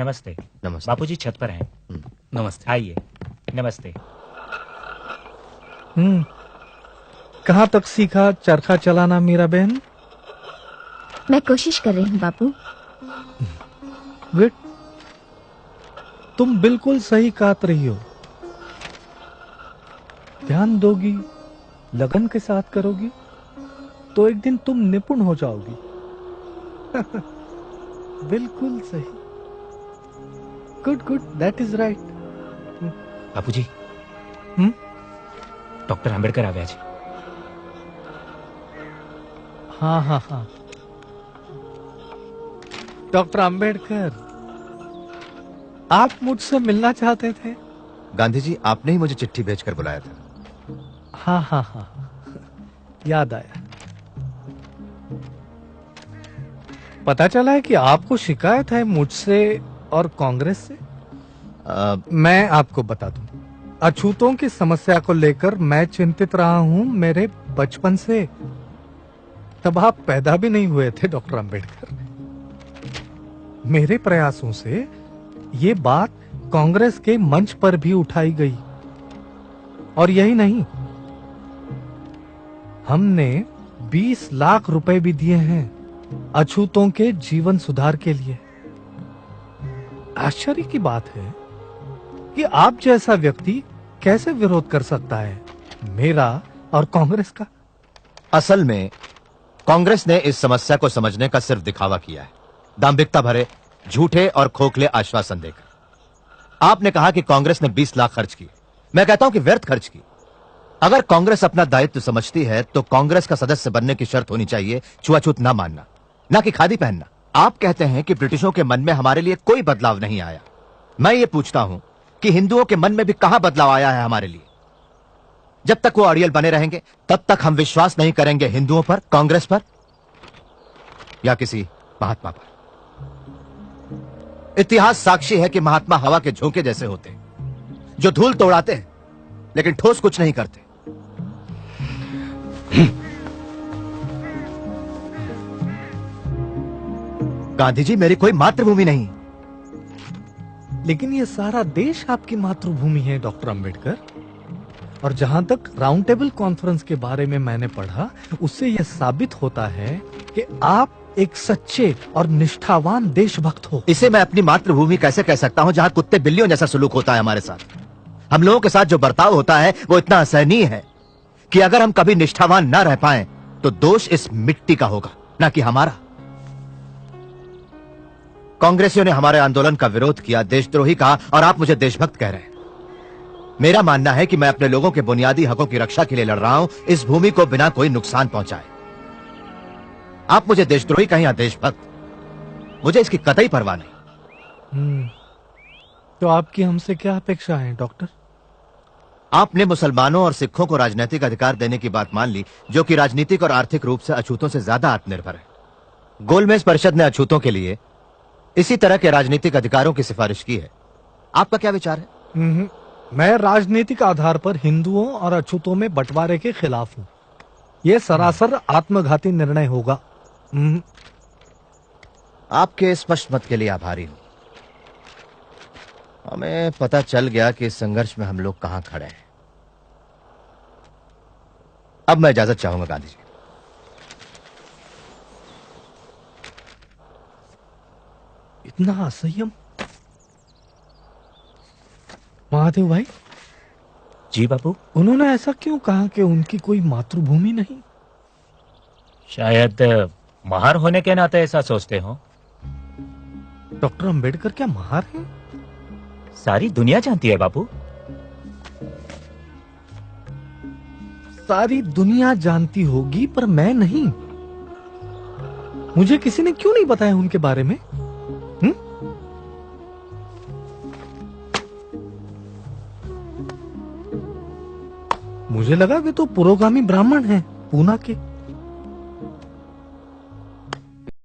नमस्ते। नमस्ते। बापूजी छत पर हैं। नमस्ते। आइए। नमस्ते। कहाँ तक सीखा चरखा चलाना मीरा बहन? मैं कोशिश कर रही हूँ बापू। गुड। तुम बिल्कुल सही काट रही हो। ध्यान दोगी, लगन के साथ करोगी, तो एक दिन तुम निपुण हो जाओगी। बिल्कुल सही। Good good, that is right. Bapuji. Doctor Ambedkar आवे आज। हाँ हाँ हाँ, डॉक्टर अंबेडकर, आप मुझसे मिलना चाहते थे? गांधी जी, आपने ही मुझे चिट्ठी भेजकर बुलाया था। हाँ हाँ हाँ, याद आया। पता चला है कि आपको शिकायत है मुझसे और कांग्रेस से। मैं आपको बता दूं, अछूतों की समस्या को लेकर मैं चिंतित रहा हूं मेरे बचपन से। तब आप पैदा भी नहीं हुए थे डॉक्टर अंबेडकर। मेरे प्रयासों से ये बात कांग्रेस के मंच पर भी उठाई गई। और यही नहीं, हमने 20 लाख रुपए भी दिए हैं अछूतों के जीवन सुधार के लिए। आश्चर्य की बात है कि आप जैसा व्यक्ति कैसे विरोध कर सकता है मेरा और कांग्रेस का। असल में कांग्रेस ने इस समस्या को समझने का सिर्फ दिखावा किया है, दांभिकता भरे झूठे और खोखले आश्वासन देकर। आपने कहा कि कांग्रेस ने 20 लाख खर्च किए। मैं कहता हूं कि व्यर्थ खर्च की। अगर कांग्रेस अपना दायित्व समझती है तो कांग्रेस का सदस्य बनने की शर्त होनी चाहिए छुआछूत ना मानना, ना कि खादी पहनना। आप कहते हैं कि ब्रिटिशों के मन में हमारे लिए कोई बदलाव नहीं आया। मैं ये पूछता हूं कि हिंदुओं के मन में भी कहां बदलाव आया है हमारे लिए? जब तक वो अड़ियल बने रहेंगे तब तक हम विश्वास नहीं करेंगे हिंदुओं पर, कांग्रेस पर या किसी महात्मा पर। इतिहास साक्षी है कि महात्मा हवा के झोंके जैसे होते हैं, जो धूल तो उड़ाते हैं लेकिन ठोस कुछ नहीं करते। गांधी जी, मेरी कोई मातृभूमि नहीं। लेकिन ये सारा देश आपकी मातृभूमि है डॉक्टर अंबेडकर। और जहां तक राउंड टेबल कॉन्फ्रेंस के बारे में मैंने पढ़ा, उससे यह साबित होता है कि आप एक सच्चे और निष्ठावान देशभक्त हो। इसे मैं अपनी मातृभूमि कैसे कह सकता हूं जहां कुत्ते बिल्लियों जैसा सलूक होता है हमारे साथ? हम लोगों के साथ जो बर्ताव होता है वो इतना असहनीय है कि अगर हम कभी निष्ठावान ना रह पाएं तो दोष इस मिट्टी का होगा, ना कि हमारा। कांग्रेसियों ने हमारे आंदोलन का विरोध किया, देशद्रोही कहा, और आप मुझे देशभक्त कह रहे हैं। मेरा मानना है कि मैं अपने लोगों के बुनियादी हकों की रक्षा के लिए लड़ रहा हूं, इस भूमि को बिना कोई नुकसान पहुंचाए। आप मुझे देशद्रोही कहें या देशभक्त, मुझे इसकी कतई परवाह नहीं। तो आपकी हमसे क्या अपेक्षा है डॉक्टर? आपने मुसलमानों और सिखों को राजनीतिक अधिकार देने की बात मान ली, जो कि राजनीतिक और आर्थिक रूप से अछूतों से ज्यादा आत्मनिर्भर है। गोलमेज परिषद ने अछूतों के लिए इसी तरह के राजनीतिक अधिकारों की सिफारिश की है। आपका क्या विचार है? मैं राजनीतिक आधार पर हिंदुओं और अछूतों में बंटवारे के खिलाफ हूं। यह सरासर आत्मघाती निर्णय होगा। आपके स्पष्ट मत के लिए आभारी हूं। हमें पता चल गया कि इस संघर्ष में हम लोग कहां खड़े हैं। अब मैं इजाजत चाहूंगा गांधी जी। इतना असंयम? महादेव भाई। जी बापू। उन्होंने ऐसा क्यों कहा कि उनकी कोई मातृभूमि नहीं? शायद महार होने के नाते ऐसा सोचते हो। डॉक्टर अंबेडकर क्या महार हैं? सारी दुनिया जानती है बापू। सारी दुनिया जानती होगी पर मैं नहीं। मुझे किसी ने क्यों नहीं बताया उनके बारे में? मुझे लगा वे तो पुरोगामी ब्राह्मण हैं, पूना के।